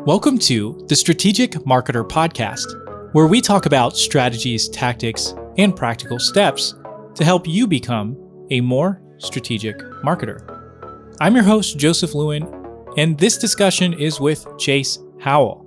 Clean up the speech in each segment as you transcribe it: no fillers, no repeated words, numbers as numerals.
Welcome to the Strategic Marketer Podcast, where we talk about strategies, tactics, and practical steps to help you become a more strategic marketer. I'm your host, Joseph Lewin, and this discussion is with Chase Howell.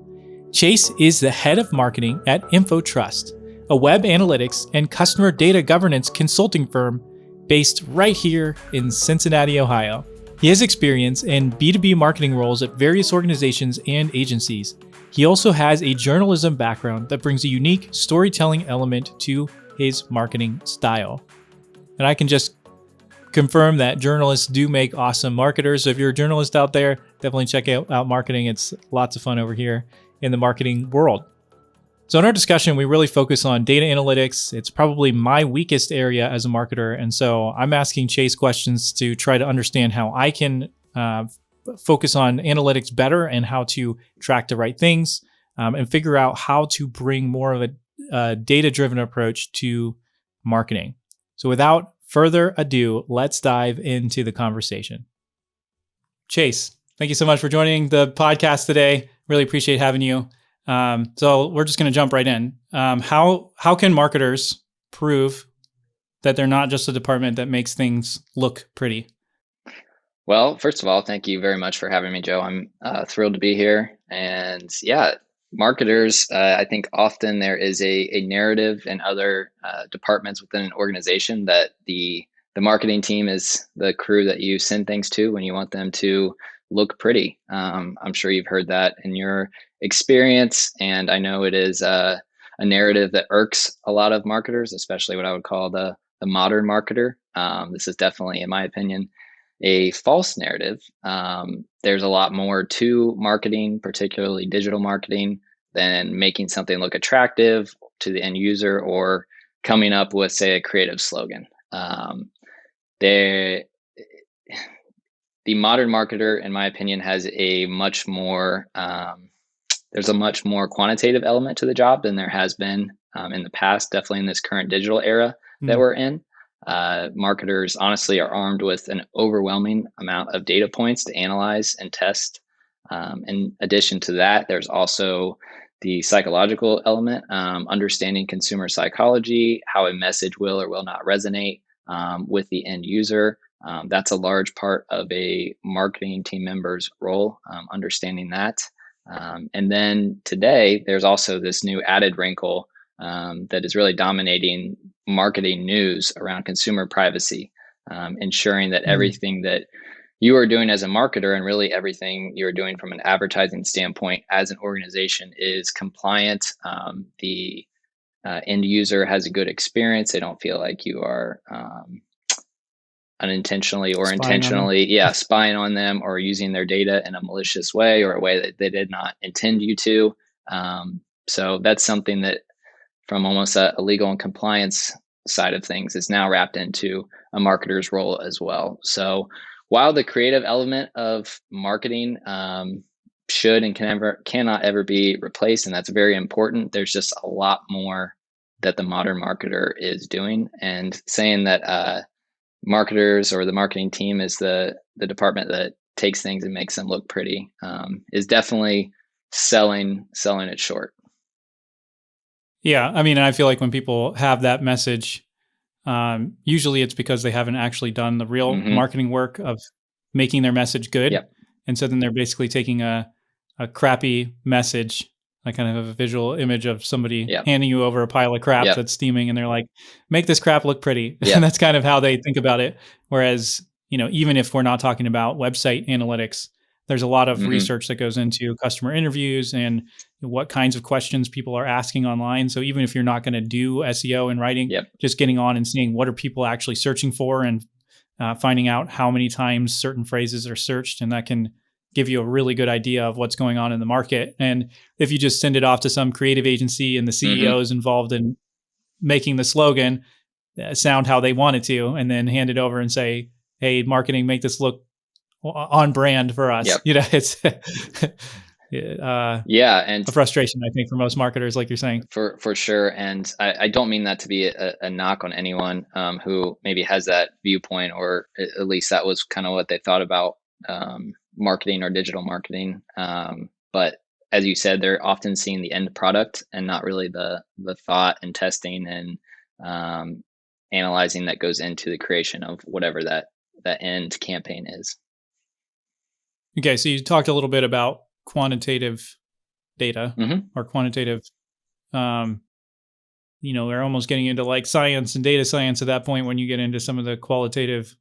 Chase is the head of marketing at InfoTrust, a web analytics and customer data governance consulting firm based right here in Cincinnati, Ohio. He has experience in B2B marketing roles at various organizations and agencies. He also has a journalism background that brings a unique storytelling element to his marketing style. And I can just confirm that journalists do make awesome marketers. So if you're a journalist out there, definitely check out marketing. It's lots of fun over here in the marketing world. So in our discussion, we really focus on data analytics. It's probably my weakest area as a marketer. And so I'm asking Chase questions to try to understand how I can focus on analytics better and how to track the right things and figure out how to bring more of a data-driven approach to marketing. So without further ado, let's dive into the conversation. Chase, thank you so much for joining the podcast today. Really appreciate having you. So we're just going to jump right in. How can marketers prove that they're not just a department that makes things look pretty? Well, first of all, thank you very much for having me, Joe. I'm thrilled to be here. And yeah, marketers, I think often there is a narrative in other departments within an organization that the marketing team is the crew that you send things to when you want them to look pretty. I'm sure you've heard that in your experience, and I know it is a narrative that irks a lot of marketers, especially what I would call the modern marketer. This is definitely, in my opinion, a false narrative. There's a lot more to marketing, particularly digital marketing, than making something look attractive to the end user or coming up with, say, a creative slogan. The modern marketer, in my opinion, has a much more there's a much more quantitative element to the job than there has been in the past, definitely in this current digital era that we're in. Marketers honestly are armed with an overwhelming amount of data points to analyze and test. In addition to that, there's also the psychological element, understanding consumer psychology, how a message will or will not resonate with the end user. That's a large part of a marketing team member's role, understanding that. And then today, there's also this new added wrinkle that is really dominating marketing news around consumer privacy, ensuring that everything that you are doing as a marketer and really everything you're doing from an advertising standpoint as an organization is compliant. The end user has a good experience. They don't feel like you are unintentionally or intentionally spying on them or using their data in a malicious way or a way that they did not intend you to. So that's something that from almost a legal and compliance side of things is now wrapped into a marketer's role as well. So while the creative element of marketing should and cannot ever be replaced, and that's very important, there's just a lot more that the modern marketer is doing. And saying that marketers or the marketing team is the department that takes things and makes them look pretty is definitely selling it short. Yeah, I mean, I feel like when people have that message, usually it's because they haven't actually done the real marketing work of making their message good. Yep. And so then they're basically taking a crappy message. I kind of have a visual image of somebody handing you over a pile of crap that's steaming, and they're like, make this crap look pretty. And that's kind of how they think about it. Whereas, even if we're not talking about website analytics, there's a lot of research that goes into customer interviews and what kinds of questions people are asking online. So even if you're not going to do SEO and writing, just getting on and seeing what are people actually searching for and finding out how many times certain phrases are searched, and that can give you a really good idea of what's going on in the market. And if you just send it off to some creative agency and the CEO is involved in making the slogan sound how they want it to, and then hand it over and say, hey, marketing, make this look on brand for us. It's Yeah, and a frustration, I think, for most marketers, like you're saying. for sure. And I don't mean that to be a knock on anyone who maybe has that viewpoint, or at least that was kind of what they thought about marketing or digital marketing. But as you said, they're often seeing the end product and not really the thought and testing and um, analyzing that goes into the creation of whatever that end campaign is. Okay, so you talked a little bit about quantitative data Hmm. or quantitative. Um, we're almost getting into like science and data science at that point when you get into some of the quantitative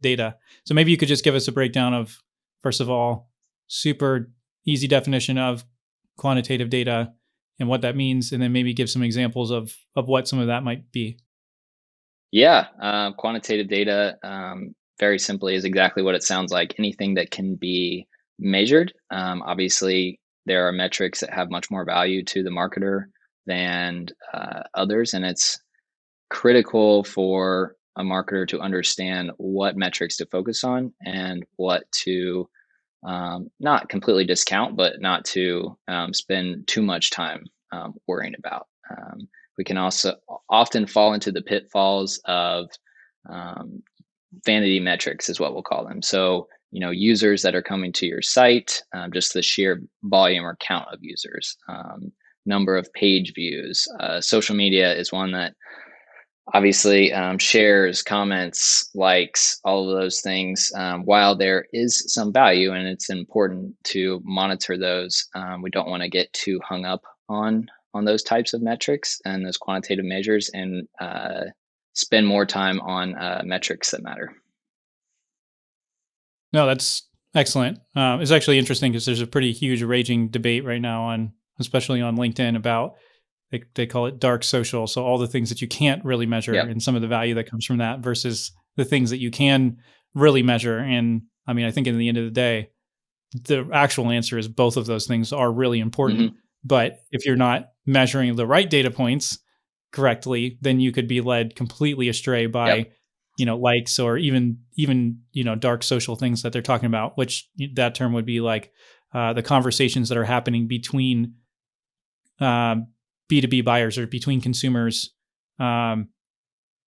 data. So maybe you could just give us a breakdown of, first of all, super easy definition of quantitative data and what that means, and then maybe give some examples of what some of that might be. Yeah, quantitative data, very simply, is exactly what it sounds like. Anything that can be measured. Obviously, there are metrics that have much more value to the marketer than others, and it's critical for a marketer to understand what metrics to focus on and what to not completely discount, but not to spend too much time worrying about. We can also often fall into the pitfalls of um, vanity metrics, is what we'll call them. So, users that are coming to your site, just the sheer volume or count of users, number of page views. Social media is one that obviously shares, comments, likes, all of those things. While there is some value and it's important to monitor those, we don't want to get too hung up on those types of metrics and those quantitative measures, and spend more time on metrics that matter. No, that's excellent. It's actually interesting because there's a pretty huge raging debate right now on, especially on LinkedIn, about they call it dark social. So all the things that you can't really measure Yep. and some of the value that comes from that versus the things that you can really measure. And I mean, I think in the end of the day, the actual answer is both of those things are really important. Hmm. But if you're not measuring the right data points correctly, then you could be led completely astray Yep. by, likes or even dark social things that they're talking about, which that term would be like the conversations that are happening between um, B2B buyers or between consumers um,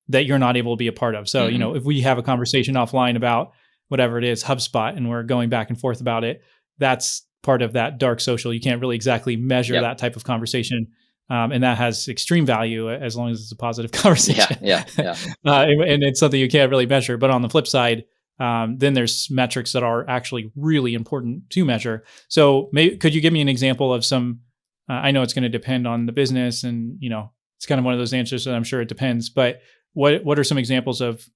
that you're not able to be a part of. So, Hmm. if we have a conversation offline about whatever it is, HubSpot, and we're going back and forth about it, that's part of that dark social. You can't really exactly measure Yep. that type of conversation. And that has extreme value as long as it's a positive Yeah. conversation. Yeah. Yeah. And it's something you can't really measure. But on the flip side, then there's metrics that are actually really important to measure. So could you give me an example of some, I know it's going to depend on the business and, it's kind of one of those answers that I'm sure it depends, but what are some examples of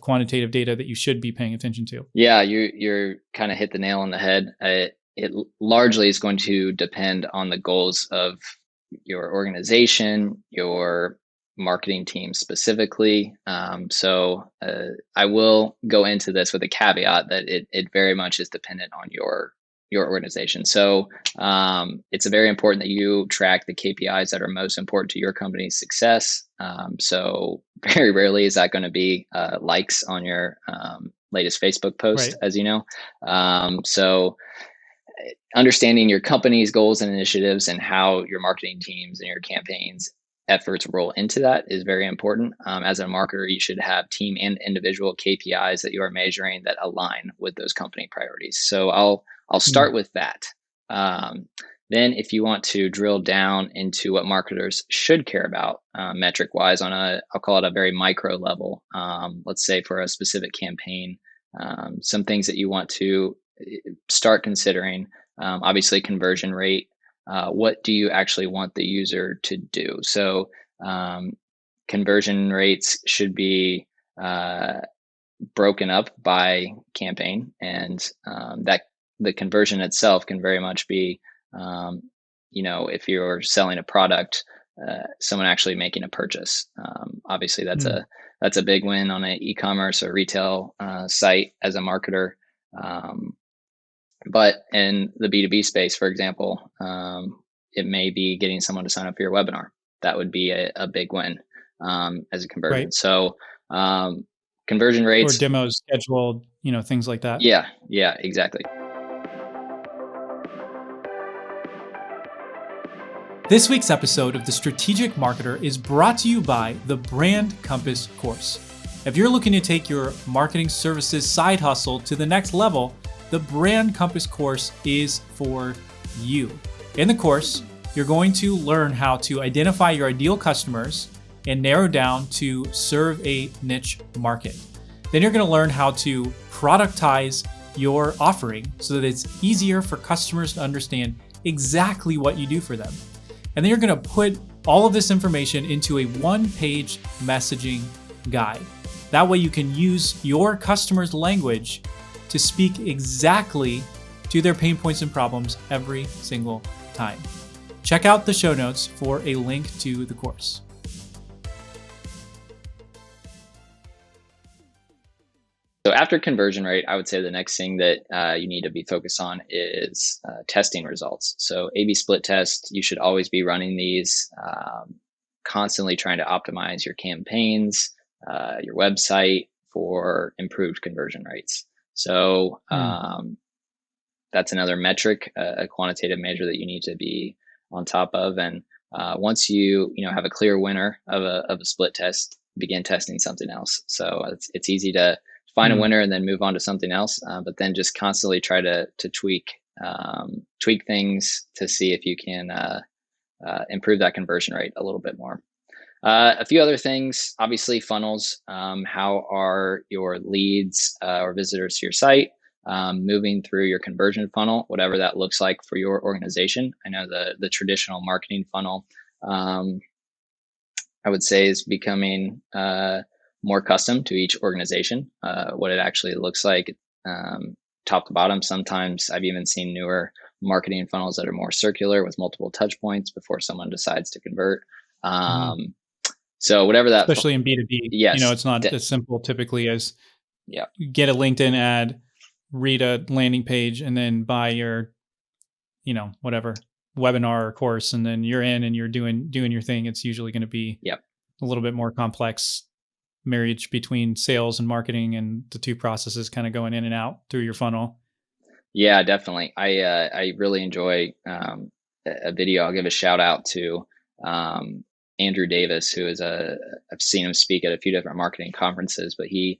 quantitative data that you should be paying attention to? Yeah, you're kind of hit the nail on the head. It largely is going to depend on the goals of your organization, your marketing team specifically. I will go into this with a caveat that it very much is dependent on your organization. So it's very important that you track the KPIs that are most important to your company's success. So very rarely is that going to be likes on your latest Facebook post, Right. as you know. So understanding your company's goals and initiatives and how your marketing teams and your campaigns efforts roll into that is very important. As a marketer, you should have team and individual KPIs that you are measuring that align with those company priorities. So I'll Mm. start with that. Um, then, if you want to drill down into what marketers should care about metric wise on I'll call it a very micro level, let's say for a specific campaign, some things that you want to start considering. Obviously, conversion rate. What do you actually want the user to do? So, um, conversion rates should be uh, broken up by campaign, and that the conversion itself can very much be, um, if you're selling a product, someone actually making a purchase. Obviously, Mm. that's a big win on an e-commerce or retail site as a marketer. Um, but in the B2B space, for example, it may be getting someone to sign up for your webinar. That would be a big win as a conversion. Right. So conversion Or rates, demos scheduled, things like that. yeah, yeah, exactly. This week's episode of The Strategic Marketer is brought to you by the Brand Compass course. If you're looking to take your marketing services side hustle to the next level, the Brand Compass course is for you. In the course, you're going to learn how to identify your ideal customers and narrow down to serve a niche market. Then you're going to learn how to productize your offering so that it's easier for customers to understand exactly what you do for them. And then you're going to put all of this information into a one-page messaging guide. That way you can use your customer's language to speak exactly to their pain points and problems every single time. Check out the show notes for a link to the course. So after conversion rate, I would say the next thing that you need to be focused on is testing results. So A/B split test, you should always be running these, constantly trying to optimize your campaigns, your website for improved conversion rates. So that's another metric, a quantitative measure that you need to be on top of. And once you have a clear winner of a split test, begin testing something else. So it's easy to find a winner and then move on to something else, but then just constantly try to tweak things to see if you can improve that conversion rate a little bit more. A few other things, obviously funnels. How are your leads or visitors to your site moving through your conversion funnel, whatever that looks like for your organization? I know the traditional marketing funnel, I would say, is becoming more custom to each organization, what it actually looks like top to bottom. Sometimes I've even seen newer marketing funnels that are more circular with multiple touch points before someone decides to convert. So whatever that, especially in B2B, yes, it's not as simple typically as yeah, get a LinkedIn ad, read a landing page, and then buy your, whatever webinar or course, and then you're in and you're doing your thing. It's usually going to be a little bit more complex marriage between sales and marketing, and the two processes kind of going in and out through your funnel. Yeah, definitely. I really enjoy a video. I'll give a shout out to Andrew Davis, who is I've seen him speak at a few different marketing conferences, but he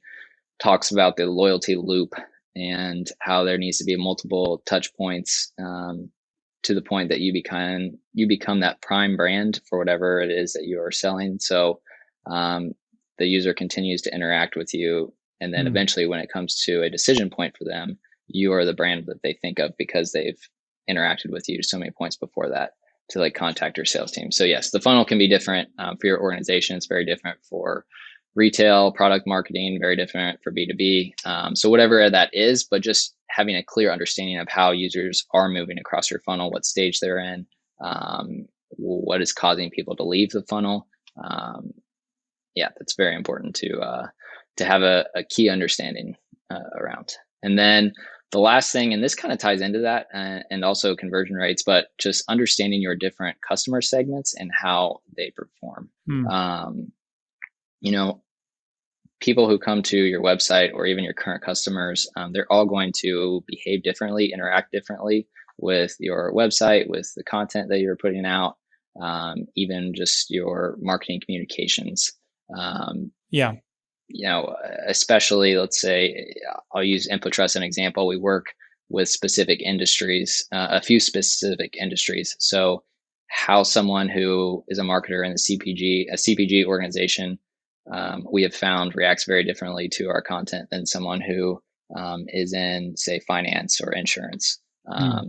talks about the loyalty loop and how there needs to be multiple touch points to the point that you become that prime brand for whatever it is that you are selling. So the user continues to interact with you, and then eventually when it comes to a decision point for them, you are the brand that they think of because they've interacted with you so many points before that to contact your sales team. So yes, the funnel can be different for your organization. It's very different for retail, product marketing, very different for B2B. So whatever that is, but just having a clear understanding of how users are moving across your funnel, what stage they're in, what is causing people to leave the funnel. That's very important to have a key understanding around. And then the last thing, and this kind of ties into that and also conversion rates, but just understanding your different customer segments and how they perform. People who come to your website or even your current customers, they're all going to behave differently, interact differently with your website, with the content that you're putting out, even just your marketing communications. Especially, let's say, I'll use InfoTrust as an example. We work with specific industries, a few specific industries. So how someone who is a marketer in a CPG organization, we have found reacts very differently to our content than someone who is in, say, finance or insurance.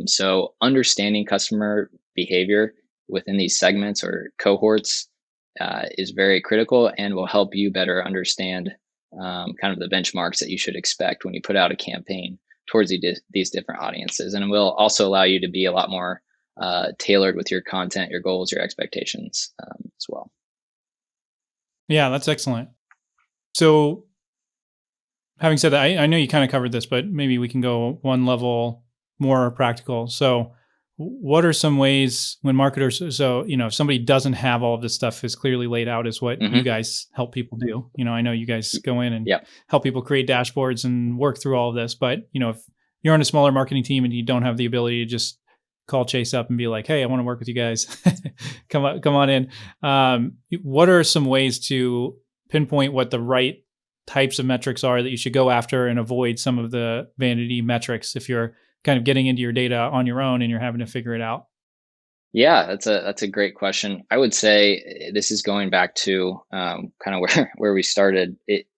So understanding customer behavior within these segments or cohorts is very critical and will help you better understand kind of the benchmarks that you should expect when you put out a campaign towards these different audiences. And it will also allow you to be a lot more tailored with your content, your goals, your expectations as well. Yeah, that's excellent. So having said that, I know you kind of covered this, but maybe we can go one level more practical. So what are some ways when marketers, if somebody doesn't have all of this stuff is clearly laid out as what you guys help people do. I know you guys go in and help people create dashboards and work through all of this, but if you're on a smaller marketing team and you don't have the ability to just call Chase up and be like, "Hey, I want to work with you guys. come on in." What are some ways to pinpoint what the right types of metrics are that you should go after and avoid some of the vanity metrics if you're kind of getting into your data on your own and you're having to figure it out? Yeah, that's a great question. I would say this is going back to kind of where we started.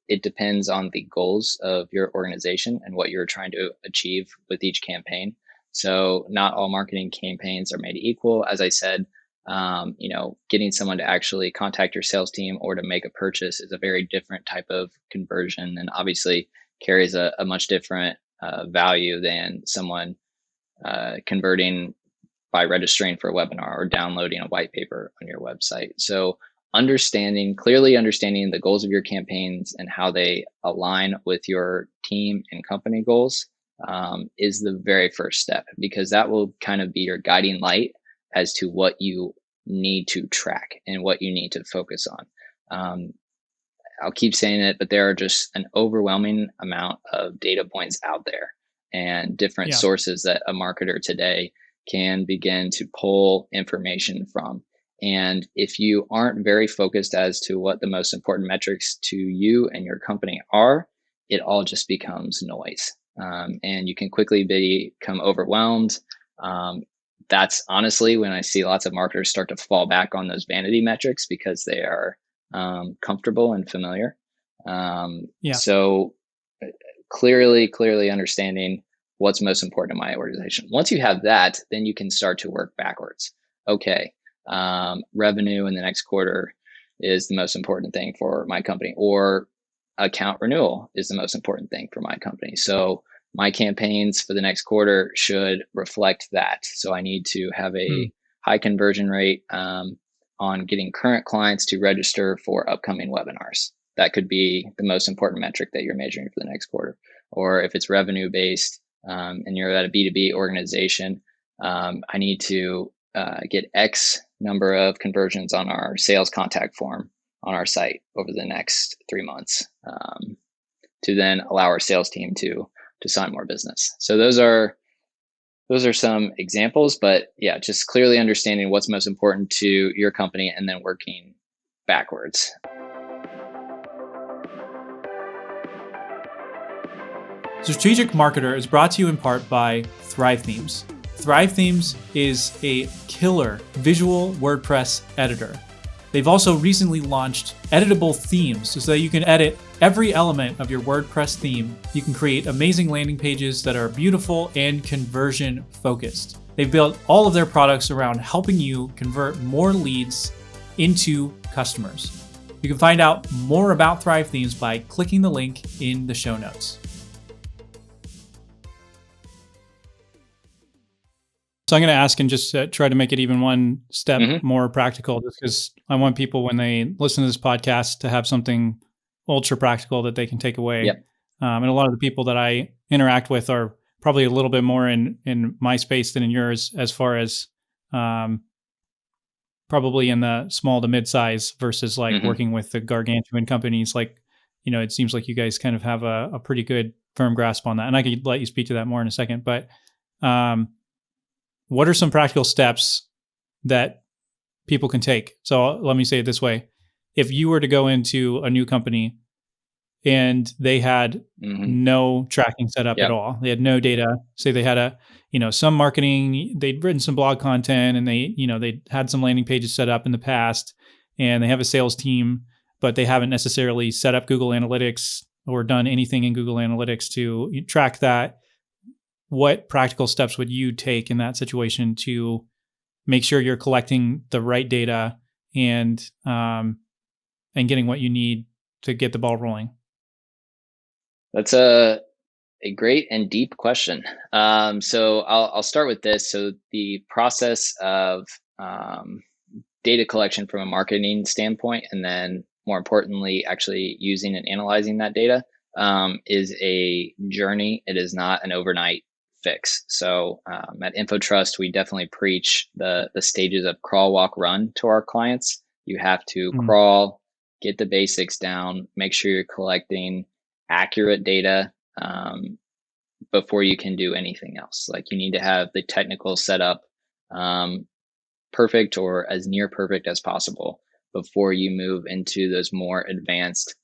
It depends on the goals of your organization and what you're trying to achieve with each campaign. So not all marketing campaigns are made equal. As I said, getting someone to actually contact your sales team or to make a purchase is a very different type of conversion, and obviously carries a much different value than someone converting by registering for a webinar or downloading a white paper on your website. So clearly understanding the goals of your campaigns and how they align with your team and company goals is the very first step, because that will kind of be your guiding light as to what you need to track and what you need to focus on. I'll keep saying it, but there are just an overwhelming amount of data points out there and different Yeah. sources that a marketer today can begin to pull information from. And if you aren't very focused as to what the most important metrics to you and your company are, it all just becomes noise. And you can quickly become overwhelmed. That's honestly when I see lots of marketers start to fall back on those vanity metrics because they are comfortable and familiar. Yeah. So clearly understanding what's most important in my organization. Once you have that, then you can start to work backwards. Okay, revenue in the next quarter is the most important thing for my company, or account renewal is the most important thing for my company. So my campaigns for the next quarter should reflect that. So I need to have a high conversion rate on getting current clients to register for upcoming webinars. That could be the most important metric that you're measuring for the next quarter. Or if it's revenue based and you're at a B2B organization, I need to get X number of conversions on our sales contact form on our site over the next 3 months to then allow our sales team to sign more business. So those are some examples, but yeah, just clearly understanding what's most important to your company and then working backwards. Strategic Marketer is brought to you in part by Thrive Themes. Thrive Themes is a killer visual WordPress editor. They've also recently launched editable themes so that you can edit every element of your WordPress theme. You can create amazing landing pages that are beautiful and conversion focused. They've built all of their products around helping you convert more leads into customers. You can find out more about Thrive Themes by clicking the link in the show notes. So I'm going to ask and just try to make it even one step more practical, just because I want people, when they listen to this podcast, to have something ultra practical that they can take away. Yep. And a lot of the people that I interact with are probably a little bit more in my space than in yours, as far as probably in the small to mid-size versus like working with the gargantuan companies. Like, it seems like you guys kind of have a pretty good firm grasp on that. And I could let you speak to that more in a second. But what are some practical steps that people can take? So let me say it this way. If you were to go into a new company and they had no tracking set up at all, they had no data, say they had some marketing, they'd written some blog content, and they had some landing pages set up in the past, and they have a sales team, but they haven't necessarily set up Google Analytics or done anything in Google Analytics to track that. What practical steps would you take in that situation to make sure you're collecting the right data and getting what you need to get the ball rolling? That's a great and deep question. So I'll start with this. So the process of data collection from a marketing standpoint, and then more importantly, actually using and analyzing that data is a journey. It is not an overnight fix. So at InfoTrust, we definitely preach the stages of crawl, walk, run to our clients. You have to crawl, get the basics down, make sure you're collecting accurate data before you can do anything else. Like, you need to have the technical setup perfect or as near perfect as possible before you move into those more advanced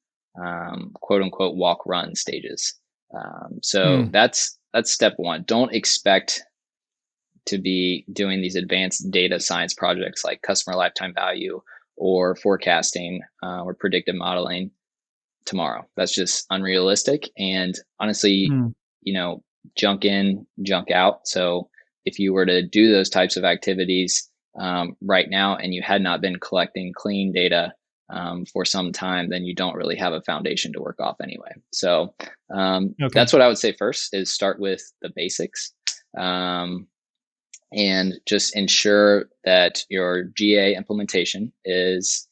quote unquote walk run stages. So Mm. that's step one. Don't expect to be doing these advanced data science projects like customer lifetime value or forecasting or predictive modeling tomorrow. That's just unrealistic. And honestly, Mm. you know, junk in, junk out. So if you were to do those types of activities right now and you had not been collecting clean data for some time, then you don't really have a foundation to work off anyway. So Okay. that's what I would say first is start with the basics. And just ensure that your GA implementation is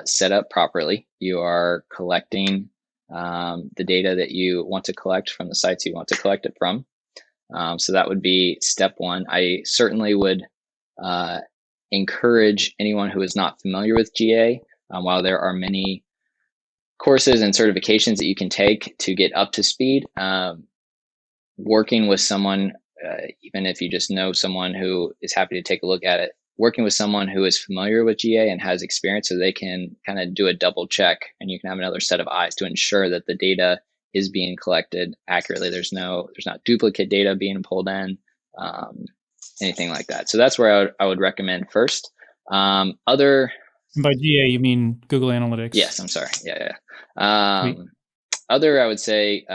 set up properly. You are collecting the data that you want to collect from the sites you want to collect it from. So that would be step one. I certainly would encourage anyone who is not familiar with GA, while there are many courses and certifications that you can take to get up to speed, working with someone, even if you just know someone who is happy to take a look at it, working with someone who is familiar with GA and has experience so they can kind of do a double check and you can have another set of eyes to ensure that the data is being collected accurately. There's not duplicate data being pulled in, anything like that. So that's where I would recommend first. Other And by GA, you mean Google Analytics? Yes, I'm sorry. Yeah. Sweet. Other, I would say,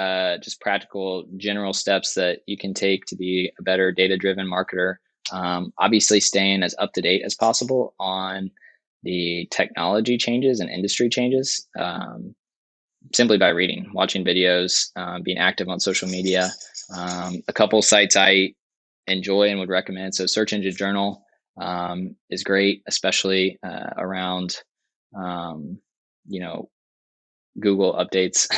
just practical general steps that you can take to be a better data driven marketer. Obviously, staying as up to date as possible on the technology changes and industry changes, simply by reading, watching videos, being active on social media. A couple sites I enjoy and would recommend. So, Search Engine Journal is great, especially around, um, you know, Google updates.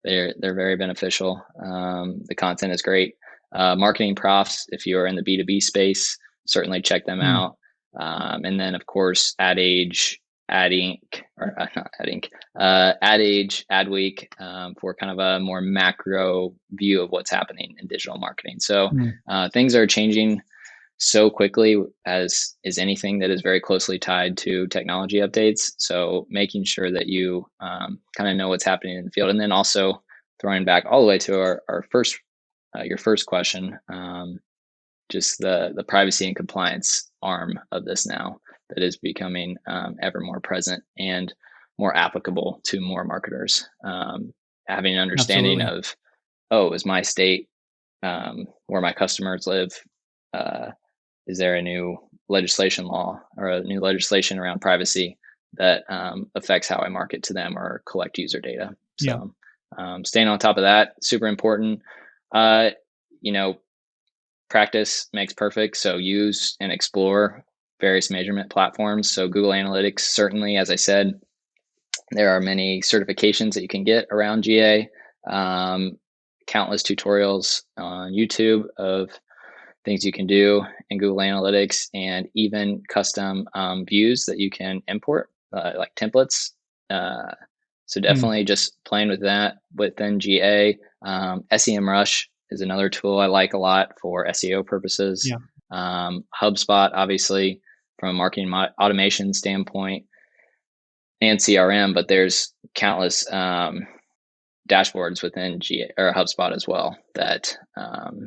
They're very beneficial. The content is great. Marketing Profs, if you are in the B2B space, certainly check them Mm. out. And then of course Ad Age, Ad Inc, or not Ad Inc, Ad Age, Adweek, for kind of a more macro view of what's happening in digital marketing. So Mm. things are changing so quickly, as is anything that is very closely tied to technology updates. So making sure that you kind of know what's happening in the field, and then also throwing back all the way to our first your first question, just the privacy and compliance arm of this now that is becoming ever more present and more applicable to more marketers. Having an understanding Absolutely. of, oh, is my state where my customers live, is there a new legislation law or a new legislation around privacy that affects how I market to them or collect user data? Yeah. So staying on top of that, super important. Uh, you know, practice makes perfect. So use and explore various measurement platforms. So Google Analytics, certainly, as I said, there are many certifications that you can get around GA. Countless tutorials on YouTube of things you can do in Google Analytics, and even custom views that you can import, like templates. So Mm. definitely just playing with that within GA. SEMrush is another tool I like a lot for SEO purposes. Yeah. HubSpot, obviously, from a marketing automation standpoint, and CRM, but there's countless dashboards within GA or HubSpot as well. That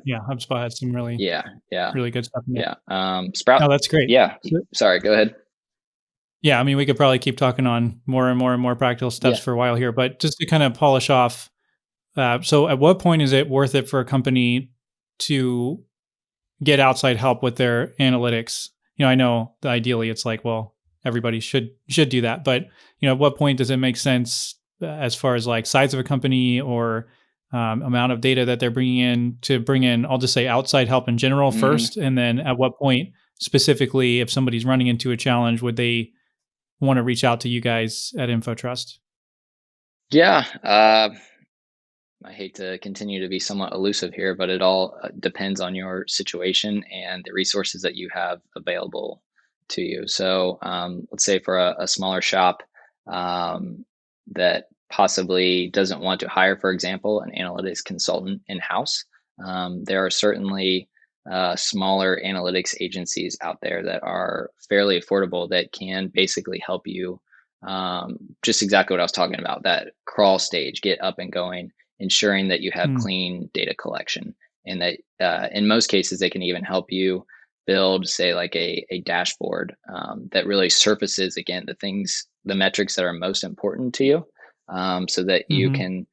Yeah. HubSpot has some really, yeah, yeah. really good stuff in there. Yeah. Sprout. No, that's great. Yeah. So, Sorry. Go ahead. yeah, I mean, we could probably keep talking on more and more and more practical steps Yeah. for a while here, but just to kind of polish off. So, at what point is it worth it for a company to get outside help with their analytics? I know that ideally it's like, well, everybody should do that, but at what point does it make sense as far as like size of a company or amount of data that they're bringing in to bring in? I'll just say outside help in general Hmm. first, and then at what point specifically, if somebody's running into a challenge, would they want to reach out to you guys at InfoTrust? Yeah. I hate to continue to be somewhat elusive here, but it all depends on your situation and the resources that you have available to you. So, let's say for a smaller shop that possibly doesn't want to hire, for example, an analytics consultant in house, there are certainly smaller analytics agencies out there that are fairly affordable that can basically help you, just exactly what I was talking about, that crawl stage, get up and going, ensuring that you have Mm. clean data collection. And that in most cases, they can even help you build, say, like a dashboard that really surfaces, again, the metrics that are most important to you, so that you Mm-hmm. can,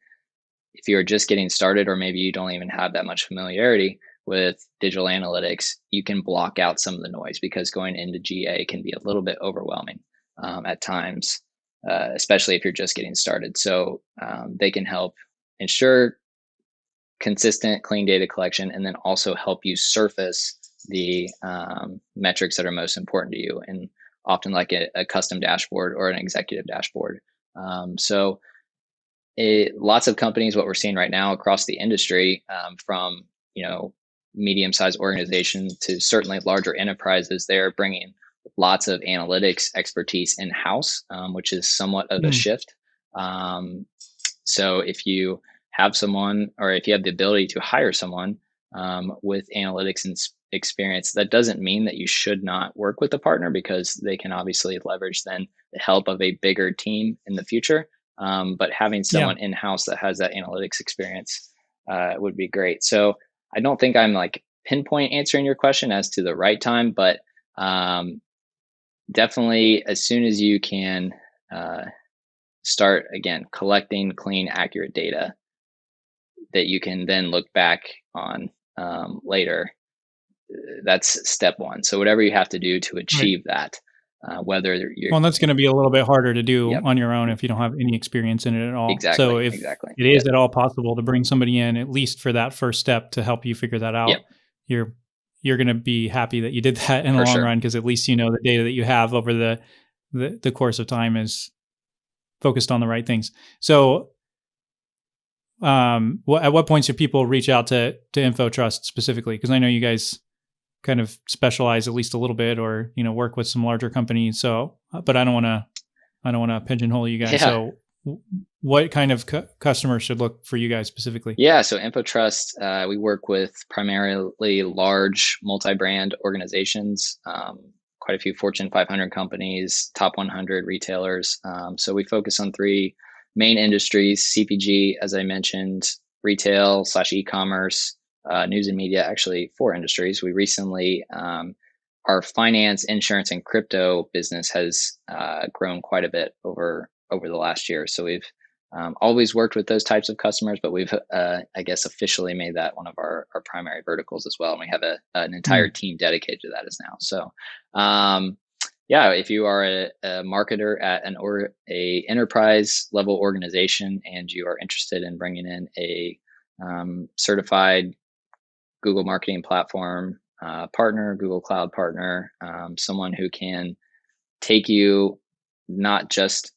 if you're just getting started, or maybe you don't even have that much familiarity with digital analytics, you can block out some of the noise, because going into GA can be a little bit overwhelming at times, especially if you're just getting started. So they can help ensure consistent, clean data collection, and then also help you surface the metrics that are most important to you, and often like a custom dashboard or an executive dashboard. So lots of companies, what we're seeing right now across the industry, from medium-sized organizations to certainly larger enterprises, they're bringing lots of analytics expertise in-house, which is somewhat of a Mm. shift. So if you have someone, or if you have the ability to hire someone with analytics and experience, that doesn't mean that you should not work with a partner, because they can obviously leverage then the help of a bigger team in the future. But having Yeah. someone in-house that has that analytics experience would be great. So I don't think I'm like pinpoint answering your question as to the right time, but definitely as soon as you can start, again, collecting clean, accurate data that you can then look back on later. That's step one. So whatever you have to do to Right. achieve that, whether you're, Well, that's going to be a little bit harder to do yep, on your own if you don't have any experience in it at all. So exactly, if exactly, it is yep, at all possible to bring somebody in, at least for that first step to help you figure that yep, out, you're you're going to be happy that you did that in the for long sure. run, because at least you know the data that you have over the course of time is focused on the right things. So, at what points do people reach out to InfoTrust specifically? Because I know you guys kind of specialize at least a little bit, or work with some larger companies. So, but I don't want to pigeonhole you guys. Yeah. So, what kind of customers should look for you guys specifically? Yeah, so InfoTrust, we work with primarily large multi-brand organizations, quite a few Fortune 500 companies, top 100 retailers. So we focus on three main industries: CPG, as I mentioned, retail slash e-commerce, news and media. Actually, four industries. We recently, our finance, insurance, and crypto business has grown quite a bit over the last year. So we've always worked with those types of customers, but we've, I guess, officially made that one of our primary verticals as well. And we have an entire Mm. team dedicated to that as now. So, yeah, if you are a marketer at a enterprise level organization, and you are interested in bringing in a certified Google Marketing Platform partner, Google Cloud partner, someone who can take you not just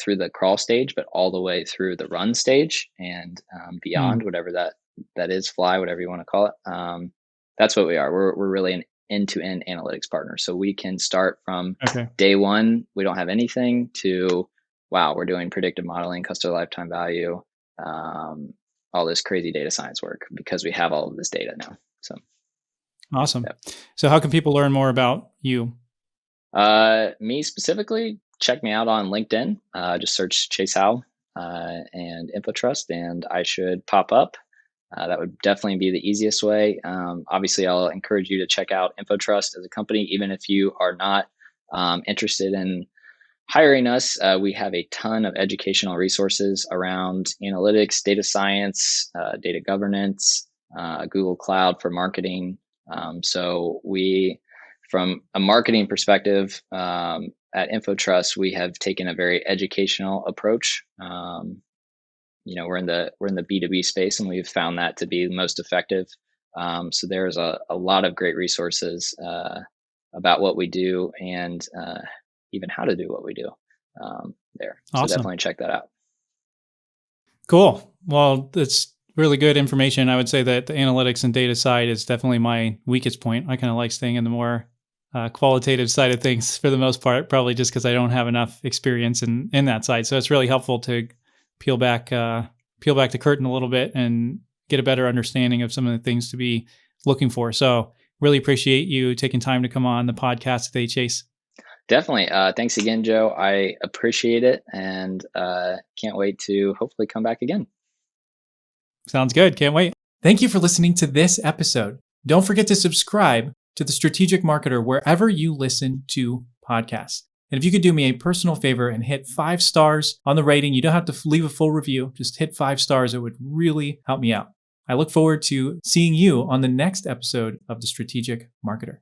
through the crawl stage, but all the way through the run stage and Mm. beyond, whatever that is, fly, whatever you want to call it. That's what we are. We're really an end-to-end analytics partner, so we can start from Okay. day one. We don't have anything to, wow, we're doing predictive modeling, customer lifetime value, um, all this crazy data science work, because we have all of this data now. So, Awesome. yeah. So, how can people learn more about you? Me specifically, check me out on LinkedIn. Just search Chase Howell and InfoTrust, and I should pop up. That would definitely be the easiest way. Obviously, I'll encourage you to check out InfoTrust as a company, even if you are not interested in hiring us. We have a ton of educational resources around analytics, data science, data governance, Google Cloud for marketing. So from a marketing perspective, at InfoTrust, we have taken a very educational approach. We're in the B2B space, and we've found that to be most effective. So there's a lot of great resources about what we do, and even how to do what we do there. So Awesome. definitely check that out. Cool. Well, that's really good information. I would say that the analytics and data side is definitely my weakest point. I kind of like staying in the more qualitative side of things for the most part, probably just because I don't have enough experience in that side. So it's really helpful to peel back the curtain a little bit and get a better understanding of some of the things to be looking for. So really appreciate you taking time to come on the podcast today, Chase. Definitely. Thanks again, Joe. I appreciate it and can't wait to hopefully come back again. Sounds good. Can't wait. Thank you for listening to this episode. Don't forget to subscribe to The Strategic Marketer wherever you listen to podcasts. And if you could do me a personal favor and hit 5 stars on the rating, you don't have to leave a full review, just hit 5 stars. It would really help me out. I look forward to seeing you on the next episode of The Strategic Marketer.